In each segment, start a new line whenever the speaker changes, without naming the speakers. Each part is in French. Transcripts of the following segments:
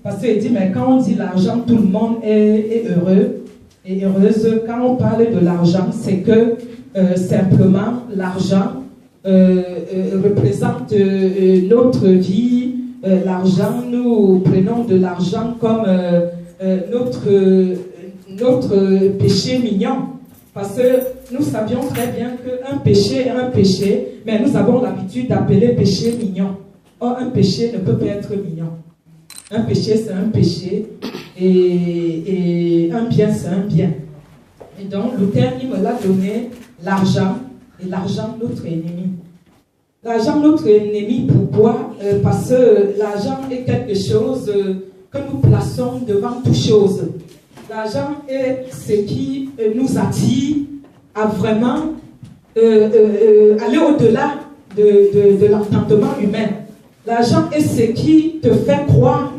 Parce qu'il dit, mais quand on dit l'argent, tout le monde est heureux et heureuse. Quand on parle de l'argent, c'est que simplement l'argent représente notre vie. L'argent, nous prenons de l'argent comme notre péché mignon. Parce que nous savions très bien qu'un péché est un péché, mais nous avons l'habitude d'appeler péché mignon. Or, un péché ne peut pas être mignon. Un péché, c'est un péché, et un bien, c'est un bien. Et donc, Luther, il me l'a donné, l'argent, et l'argent, notre ennemi. L'argent, notre ennemi, pourquoi? Parce que l'argent est quelque chose que nous plaçons devant toute chose. L'argent est ce qui nous attire à vraiment aller au-delà de l'entendement humain. L'argent est ce qui te fait croire,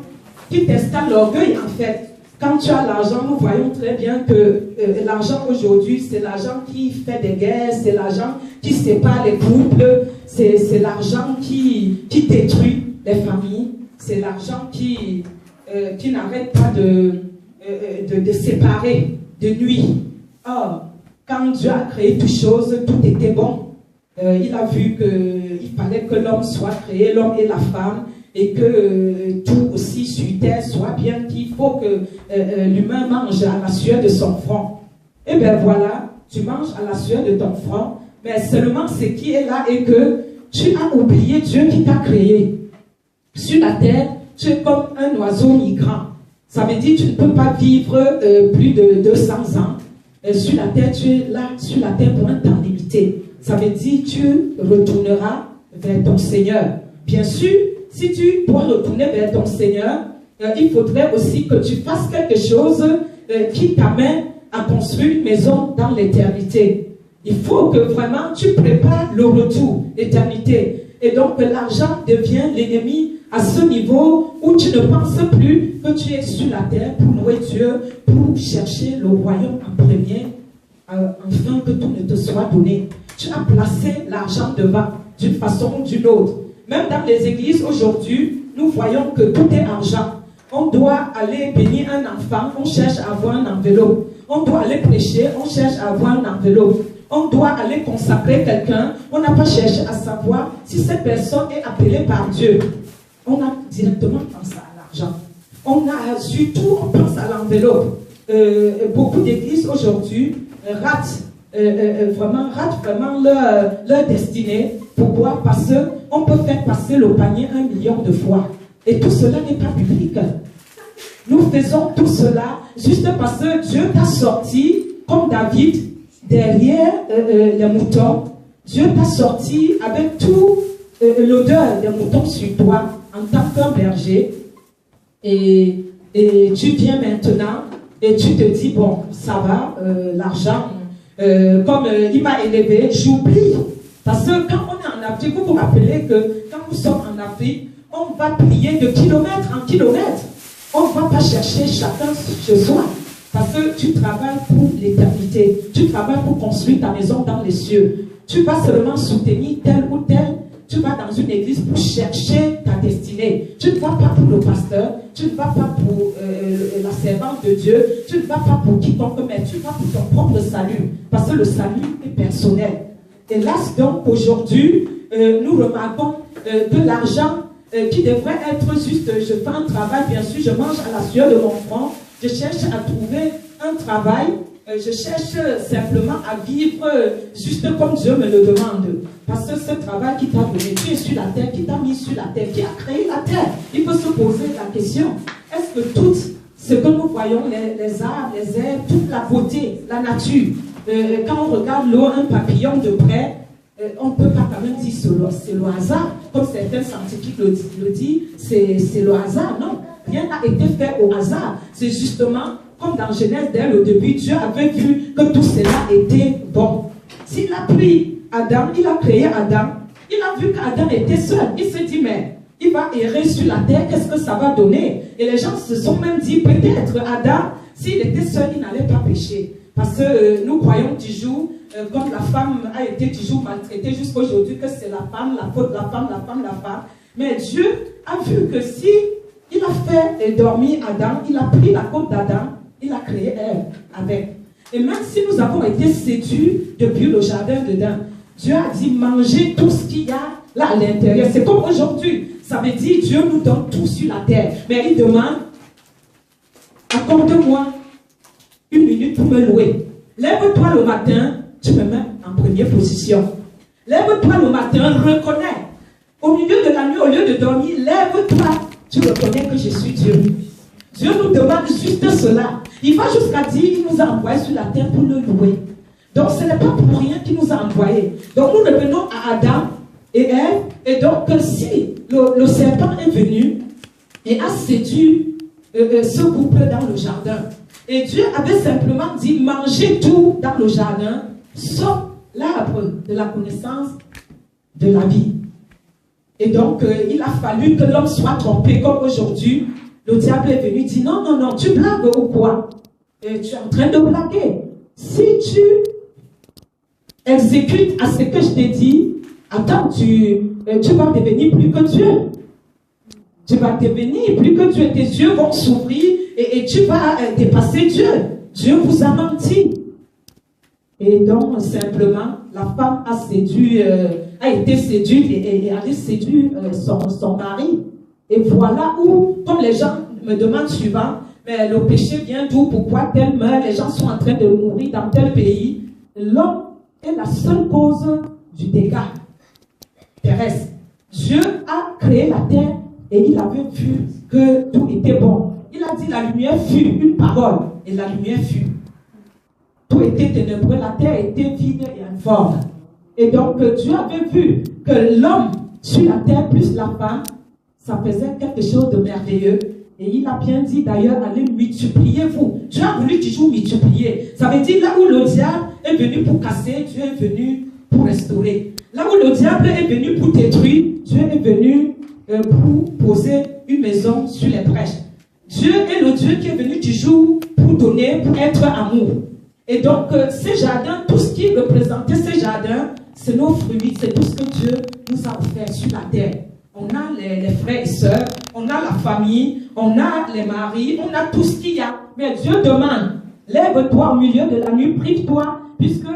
qui t'installe l'orgueil en fait. Quand tu as l'argent, nous voyons très bien que l'argent aujourd'hui, c'est l'argent qui fait des guerres, c'est l'argent qui sépare les couples, c'est l'argent qui détruit les familles, c'est l'argent qui n'arrête pas de séparer, de nuire. Or, quand Dieu a créé toutes choses, tout était bon. Il a vu qu'il fallait que l'homme soit créé, l'homme et la femme, et que tout aussi sur terre soit bien, qu'il faut que l'humain mange à la sueur de son front. Et bien voilà, tu manges à la sueur de ton front, mais seulement ce qui est là est que tu as oublié Dieu qui t'a créé. Sur la terre, tu es comme un oiseau migrant. Ça veut dire que tu ne peux pas vivre plus de 200 ans. Sur la terre, tu es là, sur la terre pour un temps limité. Ça veut dire que tu retourneras vers ton Seigneur. Bien sûr, si tu dois retourner vers ton Seigneur, il faudrait aussi que tu fasses quelque chose qui t'amène à construire une maison dans l'éternité. Il faut que vraiment tu prépares le retour, l'éternité. Et donc l'argent devient l'ennemi à ce niveau où tu ne penses plus que tu es sur la terre pour louer Dieu, pour chercher le royaume en premier, afin que tout ne te soit donné. Tu as placé l'argent devant, d'une façon ou d'une autre. Même dans les églises aujourd'hui, nous voyons que tout est argent. On doit aller bénir un enfant, on cherche à avoir une enveloppe. On doit aller prêcher, on cherche à avoir une enveloppe. On doit aller consacrer quelqu'un, on n'a pas cherché à savoir si cette personne est appelée par Dieu. On a directement pensé à l'argent. On a surtout, on pense à l'enveloppe. Beaucoup d'églises aujourd'hui ratent vraiment leur destinée. Pourquoi? Parce qu'on peut faire passer le panier 1 million de fois. Et tout cela n'est pas biblique. Nous faisons tout cela juste parce que Dieu t'a sorti, comme David, derrière les moutons. Dieu t'a sorti avec tout l'odeur des moutons sur toi en tant qu'un berger. Et tu viens maintenant et tu te dis, bon, ça va, l'argent, comme il m'a élevé, j'oublie. Parce que quand on est en Afrique, vous vous rappelez que quand nous sommes en Afrique, on va prier de kilomètre en kilomètre. On ne va pas chercher chacun chez soi. Parce que tu travailles pour l'éternité. Tu travailles pour construire ta maison dans les cieux. Tu vas seulement soutenir tel ou tel. Tu vas dans une église pour chercher ta destinée. Tu ne vas pas pour le pasteur. Tu ne vas pas pour la servante de Dieu. Tu ne vas pas pour quiconque, mais tu vas pour ton propre salut. Parce que le salut est personnel. Hélas, donc, aujourd'hui, nous remarquons que l'argent qui devrait être juste, je fais un travail, bien sûr, je mange à la sueur de mon front, je cherche à trouver un travail, je cherche simplement à vivre juste comme Dieu me le demande. Parce que ce travail qui t'a donné, tu es sur la terre, qui t'a mis sur la terre, qui a créé la terre, il faut se poser la question, est-ce que tout ce que nous voyons, les arbres, les herbes, toute la beauté, la nature, quand on regarde l'eau, un papillon de près, on ne peut pas quand même dire c'est le hasard, comme certains scientifiques le disent, c'est le hasard, non. Rien n'a été fait au hasard. C'est justement, comme dans Genèse, dès le début, Dieu avait vu que tout cela était bon. S'il a pris Adam, il a créé Adam, il a vu qu'Adam était seul. Il s'est dit, mais il va errer sur la terre, qu'est-ce que ça va donner? Et les gens se sont même dit, peut-être Adam, s'il était seul, il n'allait pas pécher. Parce que nous croyons toujours, comme la femme a été toujours maltraitée jusqu'à aujourd'hui, que c'est la femme, la faute, la femme. Mais Dieu a vu que si il a fait dormir Adam, il a pris la côte d'Adam, il a créé Ève avec. Et même si nous avons été séduits depuis le jardin d'Éden, Dieu a dit mangez tout ce qu'il y a là à l'intérieur. C'est comme aujourd'hui. Ça veut dire Dieu nous donne tout sur la terre. Mais il demande, accorde-moi une minute pour me louer. Lève-toi le matin, tu me mets en première position. Lève-toi le matin, reconnais. Au milieu de la nuit, au lieu de dormir, lève-toi, tu reconnais que je suis Dieu. Dieu nous demande juste cela. Il va jusqu'à dire, il nous a envoyés sur la terre pour le louer. Donc ce n'est pas pour rien qu'il nous a envoyés. Donc nous revenons à Adam et Ève. Et donc si le serpent est venu et a séduit ce couple dans le jardin. Et Dieu avait simplement dit, mangez tout dans le jardin, sauf l'arbre de la connaissance de la vie. Et donc, il a fallu que l'homme soit trompé, comme aujourd'hui, le diable est venu dire, non, non, non, tu blagues ou quoi? Et tu es en train de blaguer. Si tu exécutes à ce que je t'ai dit, attends, tu vas devenir plus que Dieu. Tu vas devenir plus que Dieu. Tes yeux vont s'ouvrir et tu vas dépasser Dieu. Dieu vous a menti. Et donc, simplement, la femme a été séduite et a séduit son mari. Et voilà où, comme les gens me demandent souvent, mais le péché vient d'où, pourquoi tel meurt, les gens sont en train de mourir dans tel pays. L'homme est la seule cause du dégât terrestre. Dieu a créé la terre et il avait vu que tout était bon. Il a dit la lumière fut, une parole, et la lumière fut. Tout était ténébreux, la terre était vide et informe. Et donc Dieu avait vu que l'homme sur la terre plus la femme, ça faisait quelque chose de merveilleux. Et il a bien dit d'ailleurs, allez multipliez-vous. Dieu a voulu toujours multiplier. Ça veut dire là où le diable est venu pour casser, Dieu est venu pour restaurer. Là où le diable est venu pour détruire, Dieu est venu pour poser une maison sur les brèches. Dieu est le Dieu qui est venu toujours pour donner, pour être amour. Et donc, ces jardins, tout ce qui représentait ces jardins, c'est nos fruits, c'est tout ce que Dieu nous a offert sur la terre. On a les frères et sœurs, on a la famille, on a les maris, on a tout ce qu'il y a. Mais Dieu demande, lève-toi au milieu de la nuit, prive-toi, puisque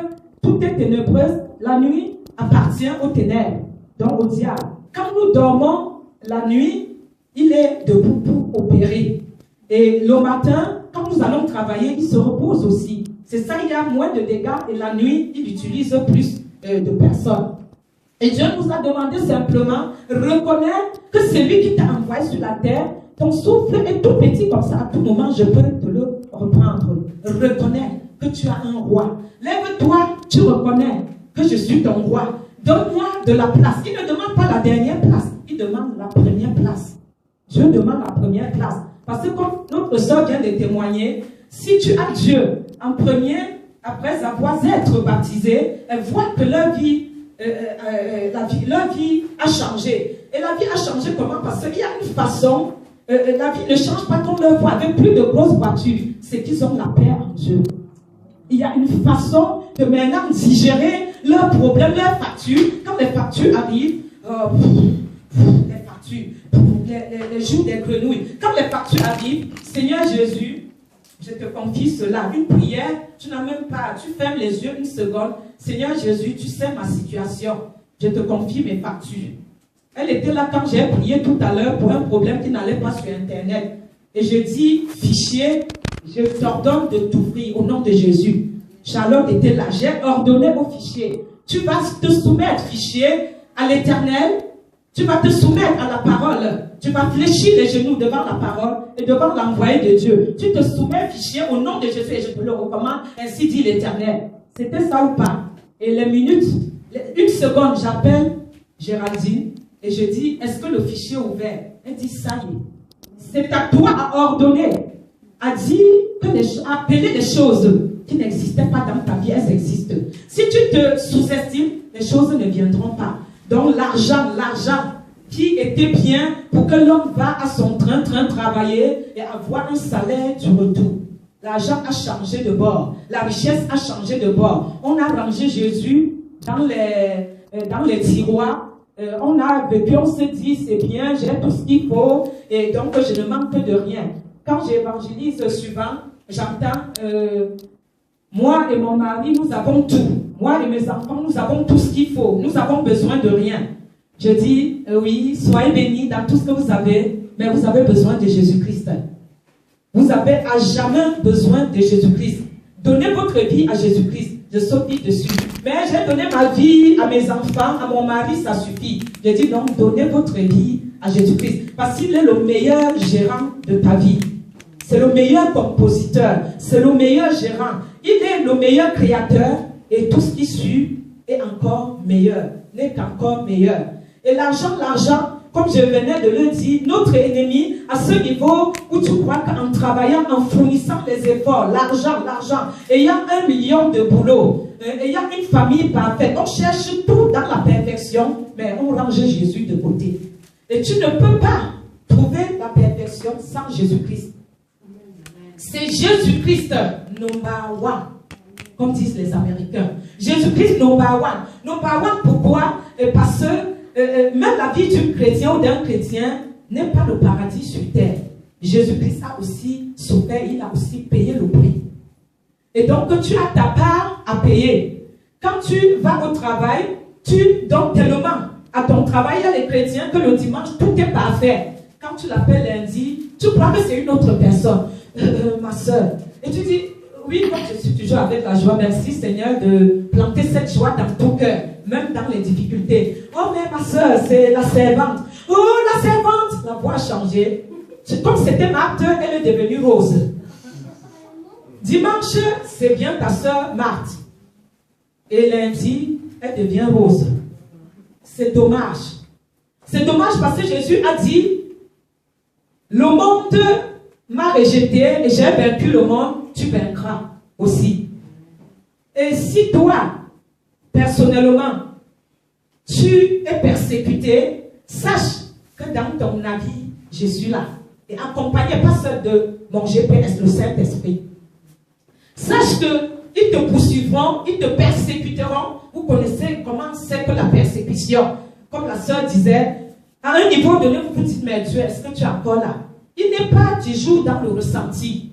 tout est ténébreuse. La nuit appartient aux ténèbres, donc au diable. Quand nous dormons, la nuit, il est debout pour opérer. Et le matin, quand nous allons travailler, il se repose aussi. C'est ça, il y a moins de dégâts et la nuit, il utilise plus de personnes. Et Dieu nous a demandé simplement, reconnaître que c'est lui qui t'a envoyé sur la terre, ton souffle est tout petit comme ça, à tout moment, je peux te le reprendre. Reconnais que tu as un roi. Lève-toi, tu reconnais que je suis ton roi. Donne-moi de la place. Il ne demande pas la dernière place, il demande la première place. Dieu demande la première place. Parce que comme notre soeur vient de témoigner, si tu as Dieu en premier, après avoir été baptisé, elle voit que leur vie a changé. Et la vie a changé comment? Parce qu'il y a une façon, la vie ne change pas comme leur voit avec plus de grosses voitures. C'est qu'ils ont la paix en Dieu. Il y a une façon de maintenant digérer leurs problèmes, leurs factures. Quand les factures arrivent, les factures, les jours des grenouilles. Quand les factures arrivent, Seigneur Jésus, je te confie cela. Une prière, tu n'as même pas, tu fermes les yeux une seconde. Seigneur Jésus, tu sais ma situation. Je te confie mes factures. Elle était là quand j'ai prié tout à l'heure pour un problème qui n'allait pas sur Internet. Et je dis, fichier, je t'ordonne de t'ouvrir au nom de Jésus. Charlotte était là. J'ai ordonné au fichier. Tu vas te soumettre, fichier, à l'Éternel. Tu vas te soumettre à la parole. Tu vas fléchir les genoux devant la parole et devant l'envoyé de Dieu. Tu te soumets, fichier, au nom de Jésus et je te le recommande. Ainsi dit l'Éternel. C'était ça ou pas? Et les minutes, une seconde, j'appelle Géraldine et je dis, est-ce que le fichier est ouvert? Elle dit, ça y est. C'est à toi à ordonner, à dire, à appeler les choses qui n'existaient pas dans ta vie, elles existent. Si tu te sous-estimes, les choses ne viendront pas. Donc l'argent qui était bien pour que l'homme va à son train travailler et avoir un salaire du retour. L'argent a changé de bord. La richesse a changé de bord. On a rangé Jésus dans les tiroirs on a vécu, on se dit, c'est bien, j'ai tout ce qu'il faut, et donc je ne manque de rien. Quand j'évangélise souvent, j'entends, moi et mon mari, nous avons tout. Moi et mes enfants, nous avons tout ce qu'il faut. Nous avons besoin de rien. Je dis, oui, soyez bénis dans tout ce que vous avez, mais vous avez besoin de Jésus-Christ. Vous avez à jamais besoin de Jésus-Christ. Donnez votre vie à Jésus-Christ. Je saute vite dessus. Mais j'ai donné ma vie à mes enfants, à mon mari, ça suffit. Je dis non, donnez votre vie à Jésus-Christ. Parce qu'il est le meilleur gérant de ta vie. C'est le meilleur compositeur. C'est le meilleur gérant. Il est le meilleur créateur. Et tout ce qui suit est encore meilleur. N'est qu'encore meilleur. Et l'argent, comme je venais de le dire, notre ennemi, à ce niveau où tu crois qu'en travaillant, en fournissant les efforts, l'argent, ayant 1 million de boulot, ayant une famille parfaite, on cherche tout dans la perfection, mais on range Jésus de côté. Et tu ne peux pas trouver la perfection sans Jésus-Christ. C'est Jésus-Christ, number one, comme disent les Américains. Jésus-Christ, number one. Number one, pourquoi? Parce que même la vie d'un chrétien ou d'un chrétien n'est pas le paradis sur terre. Jésus-Christ a aussi souffert, il a aussi payé le prix. Et donc, tu as ta part à payer. Quand tu vas au travail, tu donnes tellement à ton travail. Il y a les chrétiens que le dimanche, tout est parfait. Quand tu l'appelles lundi, tu crois que c'est une autre personne. Ma soeur. Et tu dis, oui, moi je suis toujours avec la joie. Merci Seigneur de planter cette joie dans ton cœur, même dans les difficultés. Oh, mais ma soeur, c'est la servante. Oh, la servante, la voix a changé. Comme c'était Marthe, elle est devenue Rose. Dimanche, c'est bien ta soeur Marthe. Et lundi, elle devient Rose. C'est dommage. C'est dommage parce que Jésus a dit, le monde m'a rejeté et j'ai vaincu le monde, tu vaincras aussi. Et si toi, personnellement, tu es persécuté, sache que dans ton avis, je suis là. Et accompagné pas seul de mon GPS, le Saint-Esprit. Sache qu'ils te poursuivront, ils te persécuteront. Vous connaissez comment c'est que la persécution. Comme la sœur disait, à un niveau donné, vous vous dites, mais Dieu, est-ce que tu es encore là? Il n'est pas toujours dans le ressenti.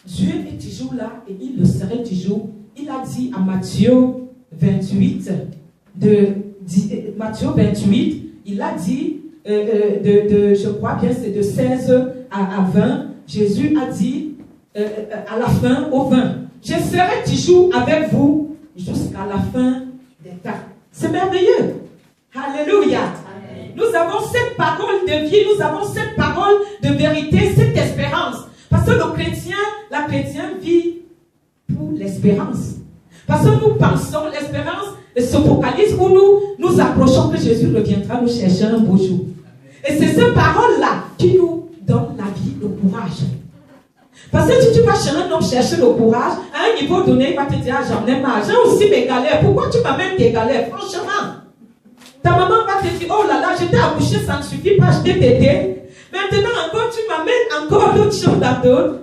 Dieu est toujours là et il le serait toujours. Il a dit à Matthieu 28, Matthieu 28, il a dit, je crois bien c'est de 16 à 20, Jésus a dit à la fin au 20, je serai toujours avec vous jusqu'à la fin des temps. C'est merveilleux. Alléluia. Nous avons cette parole de vie, nous avons cette parole de vérité, cette espérance. Parce que le chrétien, la chrétienne vit pour l'espérance. Parce que nous pensons, l'espérance se focalise où nous approchons que Jésus reviendra nous chercher un beau jour. Et c'est cette parole-là qui nous donne la vie, le courage. Parce que si tu vas chez un homme chercher le courage, à un niveau donné, il va te dire, ah, j'en ai marre, j'ai aussi mes galères. Pourquoi tu m'amènes tes galères? Franchement. Ta maman va te dire, oh là là, j'étais accouchée, ça ne suffit pas, je t'ai aidé. Maintenant encore, tu m'amènes encore d'autres choses dans d'autres.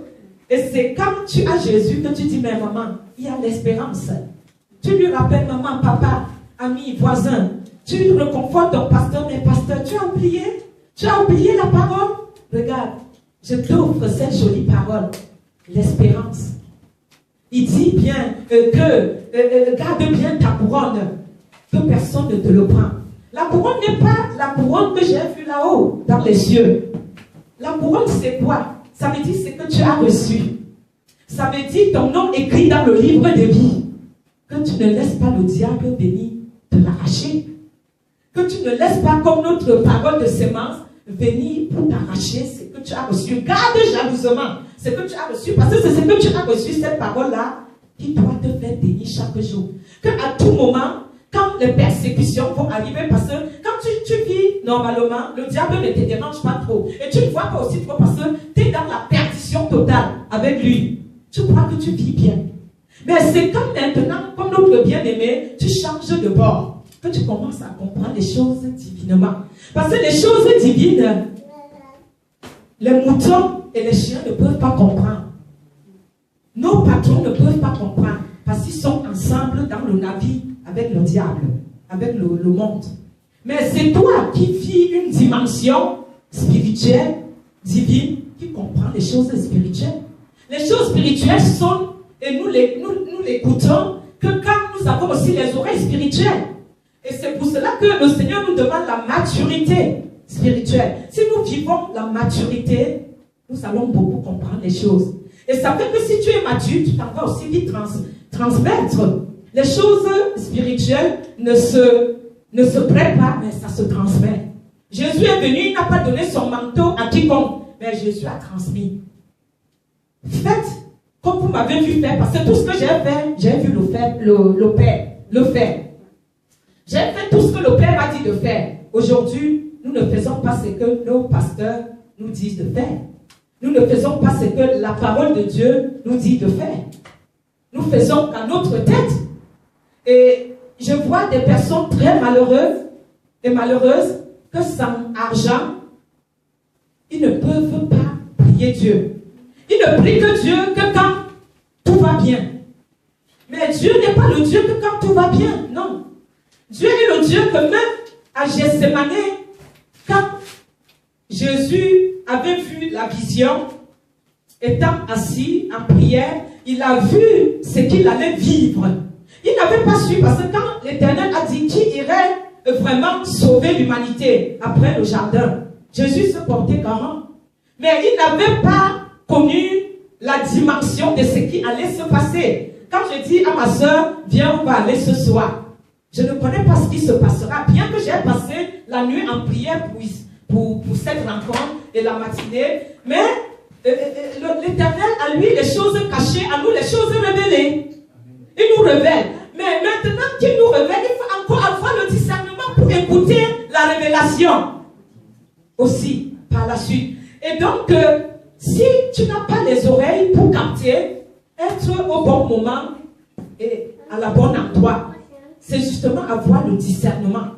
Et c'est quand tu as Jésus que tu dis, mais maman, il y a l'espérance. Tu lui rappelles, maman, papa, ami, voisin. Tu reconfortes ton pasteur, mais pasteur, tu as oublié la parole. Regarde, je t'offre cette jolie parole, l'espérance. Il dit bien garde bien ta couronne, que personne ne te le prend. La couronne n'est pas la couronne que j'ai vue là-haut, dans les cieux. La couronne, c'est quoi? Ça veut dire ce que tu as reçu. Ça veut dire ton nom écrit dans le livre de vie. Que tu ne laisses pas le diable venir te l'arracher. Que tu ne laisses pas, comme notre parole de sémence, venir pour t'arracher ce que tu as reçu. Garde jalousement ce que tu as reçu. Parce que c'est ce que tu as reçu, cette parole-là, qui doit te faire bénir chaque jour. Que à tout moment, quand les persécutions vont arriver, parce que quand tu vis normalement, le diable ne te dérange pas trop. Et tu ne vois pas aussi trop parce que tu es dans la perdition totale avec lui. Tu crois que tu vis bien. Mais c'est quand maintenant, comme notre bien-aimé, tu changes de bord, que tu commences à comprendre les choses divinement. Parce que les choses divines, les moutons et les chiens ne peuvent pas comprendre. Nos patrons ne peuvent pas comprendre parce qu'ils sont ensemble dans le navire avec le diable, avec le monde. Mais c'est toi qui vis une dimension spirituelle, divine, qui comprend les choses spirituelles. Les choses spirituelles sont, et nous l'écoutons, que quand nous avons aussi les oreilles spirituelles. Et c'est pour cela que le Seigneur nous demande la maturité spirituelle. Si nous vivons la maturité, nous allons beaucoup comprendre les choses. Et ça fait que si tu es mature, tu t'en vas aussi vite transmettre. Les choses spirituelles ne se prêtent pas, mais ça se transmet. Jésus est venu, il n'a pas donné son manteau à quiconque, mais Jésus a transmis. Faites comme vous m'avez vu faire, parce que tout ce que j'ai fait, j'ai vu le Père le faire. J'ai fait tout ce que le Père m'a dit de faire. Aujourd'hui, nous ne faisons pas ce que nos pasteurs nous disent de faire. Nous ne faisons pas ce que la parole de Dieu nous dit de faire. Nous faisons qu'à notre tête. Et je vois des personnes très malheureuses et malheureuses que sans argent, ils ne peuvent pas prier Dieu. Ils ne prient que Dieu que quand tout va bien. Mais Dieu n'est pas le Dieu que quand tout va bien. Non. Dieu est le Dieu que même à Gethsémane, quand Jésus avait vu la vision, étant assis en prière, il a vu ce qu'il allait vivre. Il n'avait pas su, parce que quand l'Éternel a dit qui irait vraiment sauver l'humanité après le jardin, Jésus se portait garant. Mais il n'avait pas connu la dimension de ce qui allait se passer. Quand je dis à ma soeur, viens, on va aller ce soir, je ne connais pas ce qui se passera, bien que j'ai passé la nuit en prière pour cette rencontre et la matinée, mais l'Éternel a lui les choses cachées, à nous les choses révélées. Il nous révèle. Mais maintenant qu'il nous révèle, il faut encore avoir le discernement pour écouter la révélation aussi par la suite. Et donc, si tu n'as pas les oreilles pour capter, être au bon moment et à la bonne endroit, c'est justement avoir le discernement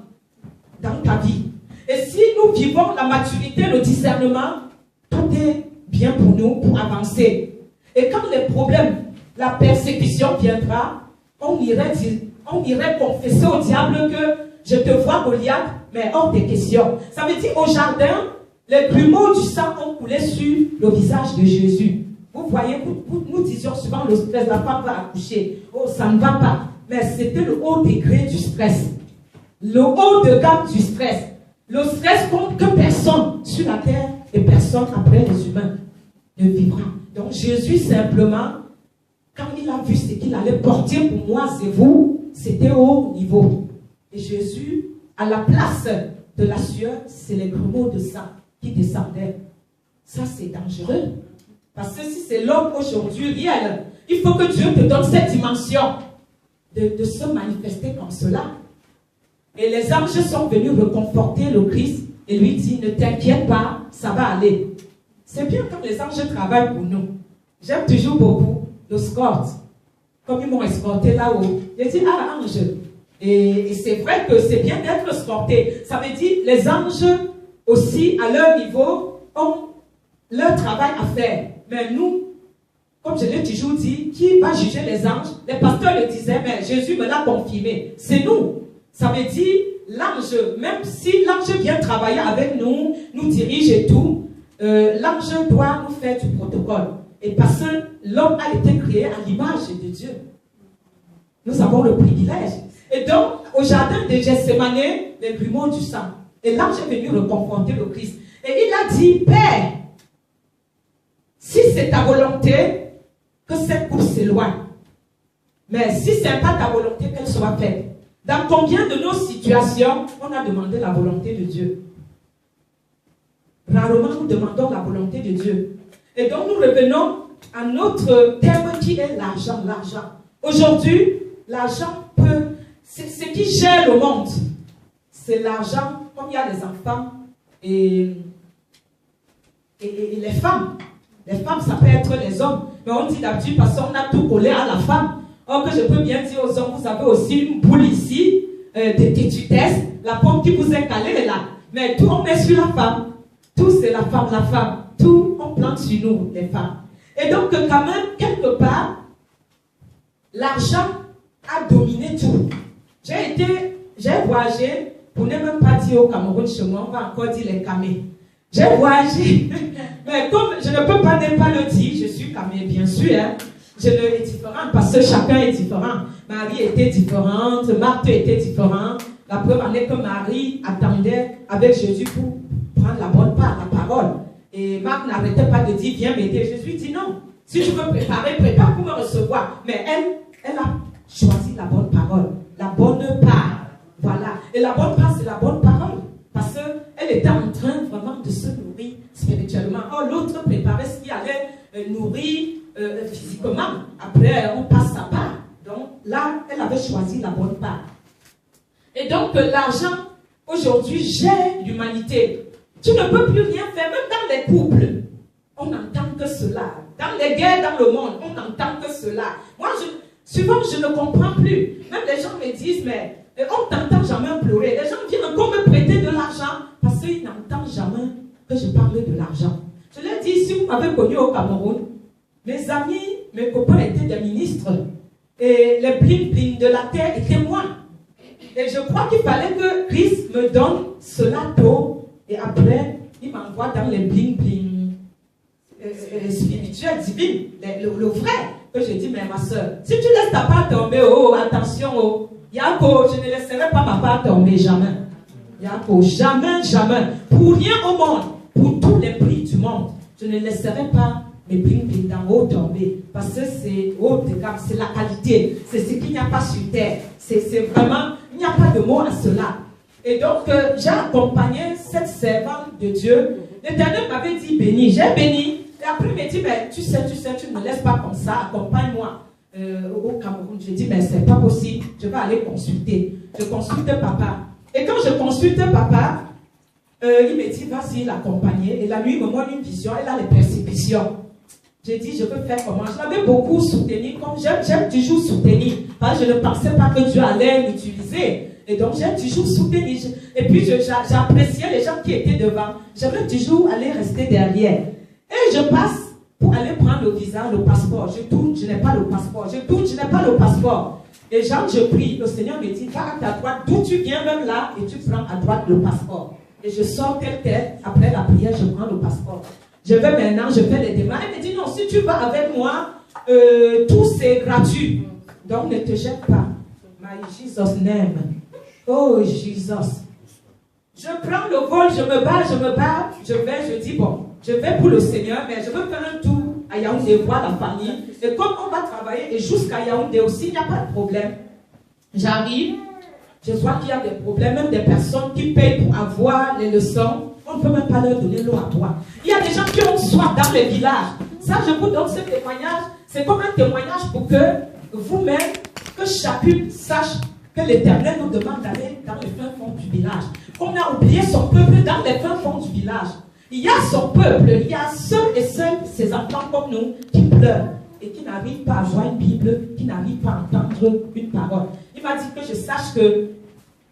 dans ta vie. Et si nous vivons la maturité, le discernement, tout est bien pour nous, pour avancer. Et quand les problèmes, la persécution viendra, on irait confesser au diable que je te vois Goliath, mais hors des questions. Ça veut dire au jardin, les grumeaux du sang ont coulé sur le visage de Jésus. Vous voyez, nous disions souvent le stress, la femme va accoucher. Oh, ça ne va pas. Mais c'était le haut degré du stress. Le haut de gamme du stress. Le stress que personne sur la terre et personne après les humains ne vivra. Donc Jésus simplement, quand il a vu ce qu'il allait porter pour moi, c'est vous, c'était au haut niveau. Et Jésus, à la place de la sueur, c'est les grumeaux de sang qui descendaient. Ça, c'est dangereux. Parce que si c'est l'homme aujourd'hui réel, il faut que Dieu te donne cette dimension de se manifester comme cela. Et les anges sont venus reconforter le Christ et lui dire, ne t'inquiète pas, ça va aller. C'est bien quand les anges travaillent pour nous. J'aime toujours beaucoup l'escorte. Comme ils m'ont escorté là-haut. J'ai dit, ah, ange. Et c'est vrai que c'est bien d'être escorté. Ça veut dire, les anges aussi, à leur niveau, ont leur travail à faire. Mais nous, comme je l'ai toujours dit, qui va juger les anges? Les pasteurs le disaient, mais Jésus me l'a confirmé. C'est nous. Ça veut dire, l'ange, même si l'ange vient travailler avec nous, nous dirige et tout, l'ange doit nous faire du protocole. Et parce que l'homme a été créé à l'image de Dieu. Nous avons le privilège. Et donc, au jardin de Gethsémane, les grumeaux du sang. Et l'ange est venu reconforter le Christ. Et il a dit, Père, si c'est ta volonté, que cette coupe s'éloigne. Mais si ce n'est pas ta volonté, qu'elle soit faite. Dans combien de nos situations, on a demandé la volonté de Dieu? Rarement nous demandons la volonté de Dieu. Et donc nous revenons à notre thème qui est l'argent. L'argent. Aujourd'hui, l'argent peut... C'est ce qui gère le monde. C'est l'argent, comme il y a les enfants et les femmes. Les femmes, ça peut être les hommes. Mais on dit d'habitude parce qu'on a tout collé à la femme. Or que je peux bien dire aux hommes, vous avez aussi une boule ici, de têtutesse, la pomme qui vous est calée là. Mais tout on met sur la femme. Tout c'est la femme. Tout on plante sur nous, les femmes. Et donc quand même, quelque part, l'argent a dominé tout. J'ai voyagé Pour ne même pas dire au Cameroun chez moi, on va encore dire les camés. J'ai voyagé, mais comme je ne peux pas ne pas le dire, je suis camé, bien sûr. Hein. Je le est différent parce que chacun est différent. Marie était différente, Marthe était différente. La preuve en est que Marie attendait avec Jésus pour prendre la bonne part, la parole. Et Marthe n'arrêtait pas de dire, viens m'aider. Jésus dit non. Si tu veux préparer, prépare pour me recevoir. Mais elle a choisi la bonne parole, la bonne part. Voilà. Et la bonne part, c'est la bonne parole. Parce qu'elle était en train vraiment de se nourrir spirituellement. Or, l'autre préparait ce qui allait nourrir physiquement. Après, on passe sa part. Donc, là, elle avait choisi la bonne part. Et donc, l'argent, aujourd'hui, gère l'humanité. Tu ne peux plus rien faire, même dans les couples. On n'entend que cela. Dans les guerres dans le monde, on n'entend que cela. Moi, souvent, je ne comprends plus. Même les gens me disent, mais on t'entend jamais pleurer. Les gens viennent encore me prêter de l'argent parce qu'ils n'entendent jamais que je parle de l'argent. Je leur dis, si vous m'avez connu au Cameroun, mes amis, mes copains étaient des ministres. Et les bling-bling de la terre étaient moi. Et je crois qu'il fallait que Christ me donne cela tôt. Et après, il m'envoie dans les bling-bling spirituels, divins, le vrai. Que je dis, mais ma soeur, si tu laisses ta part tomber, oh, attention, oh, Yako, je ne laisserai pas ma part tomber, jamais. Yako, jamais, jamais. Pour rien au monde, pour tous les prix du monde, je ne laisserai pas mes bling-bling d'en haut tomber. Parce que c'est haut de gamme, c'est la qualité, c'est ce qu'il n'y a pas sur terre. C'est vraiment, il n'y a pas de mot à cela. Et donc, j'ai accompagné cette servante de Dieu. L'Éternel m'avait dit béni. J'ai béni. Et après, il m'a dit, ben, tu sais, tu ne me laisses pas comme ça, accompagne-moi au Cameroun. Je dis, mais c'est pas possible. Je vais aller consulter. Je consulte papa. Et quand je consulte papa, il me dit, vas-y l'accompagner. Et la nuit, il me montre une vision. Elle a les persécutions. J'ai dit, je peux faire comment? Je l'avais beaucoup soutenu, comme j'aime toujours soutenir. Parce que je ne pensais pas que Dieu allait m'utiliser. Et donc, j'ai toujours soutenu. Et puis, j'appréciais les gens qui étaient devant. J'aimais toujours aller rester derrière. Et je passe pour aller prendre le visa, le passeport. Je tourne, je n'ai pas le passeport. Je tourne, je n'ai pas le passeport. Et Jean, je prie. Le Seigneur me dit, va à ta droite, d'où tu viens même là, et tu prends à droite le passeport. Et je sors tel quel. Après la prière, je prends le passeport. Je vais maintenant, je fais les démarches. Elle me dit, non, si tu vas avec moi, tout c'est gratuit. Donc, ne te jette pas. My Jesus name. Oh, Jesus. Je prends le vol, je me bats, je dis, bon, je vais pour le Seigneur, mais je veux faire un tour à Yaoundé, voir la famille. Et comme on va travailler, et jusqu'à Yaoundé aussi, il n'y a pas de problème. J'arrive, je vois qu'il y a des problèmes, même des personnes qui payent pour avoir les leçons. On ne peut même pas leur donner l'eau à boire. Il y a des gens qui ont soif dans les villages. Ça, je vous donne ce témoignage. C'est comme un témoignage pour que vous-même, que chacun sache que l'Éternel nous demande d'aller dans les fins fonds du village. On a oublié son peuple dans les fins fonds du village. Il y a son peuple, il y a ceux et celles, ces enfants comme nous, qui pleurent et qui n'arrivent pas à voir une Bible, qui n'arrivent pas à entendre une parole. Il m'a dit que je sache que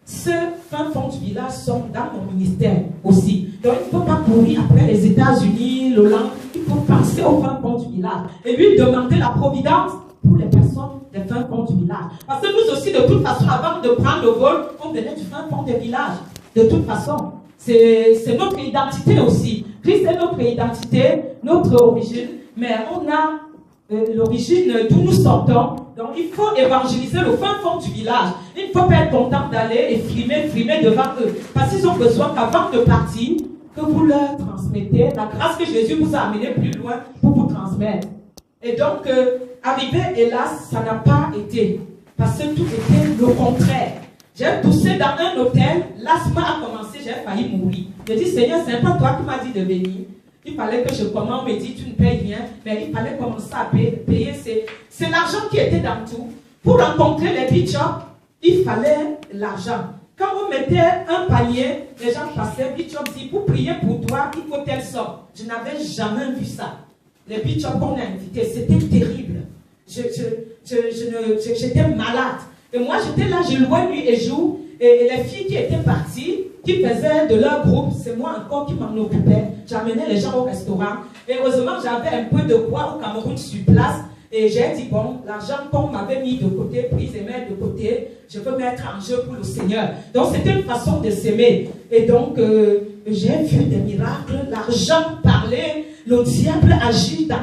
ceux fins fonds du village sont dans mon ministère aussi. Donc il ne faut pas courir après les États-Unis, l'Hollande, il faut penser aux fins fonds du village et lui demander la providence pour les personnes des fins fonds du village. Parce que nous aussi, de toute façon, avant de prendre le vol, on venait du fin fond des villages. De toute façon, c'est notre identité aussi. Christ est notre identité, notre origine, mais on a l'origine d'où nous sortons. Donc il faut évangéliser le fin fond du village. Il ne faut pas être content d'aller et frimer devant eux. Parce qu'ils ont besoin qu'avant de partir, que vous leur transmettez la grâce que Jésus vous a amené plus loin pour vous transmettre. Et donc, arrivé, hélas, ça n'a pas été. Parce que tout était le contraire. J'ai poussé dans un hôtel, l'asthme a commencé, j'ai failli mourir. J'ai dit, Seigneur, c'est pas toi qui m'as dit de venir. Il fallait que je commande, on me dit, tu ne payes rien. Mais il fallait commencer à payer. C'est l'argent qui était dans tout. Pour rencontrer les bitchops, il fallait l'argent. Quand on mettait un panier, les gens passaient, bitchop dit, pour prier pour toi, il faut telle somme. Je n'avais jamais vu ça. Les bitchops qu'on a invités, c'était terrible. J'étais malade. Et moi, j'étais là, je louais nuit et jour. Et les filles qui étaient parties, qui faisaient de leur groupe, c'est moi encore qui m'en occupais. J'amenais les gens au restaurant. Et heureusement, j'avais un peu de quoi au Cameroun sur place. Et j'ai dit, bon, l'argent qu'on m'avait mis de côté, pris et mis de côté, je veux mettre en jeu pour le Seigneur. Donc, c'était une façon de s'aimer. Et donc, j'ai vu des miracles, l'argent parlait, le diable agit dans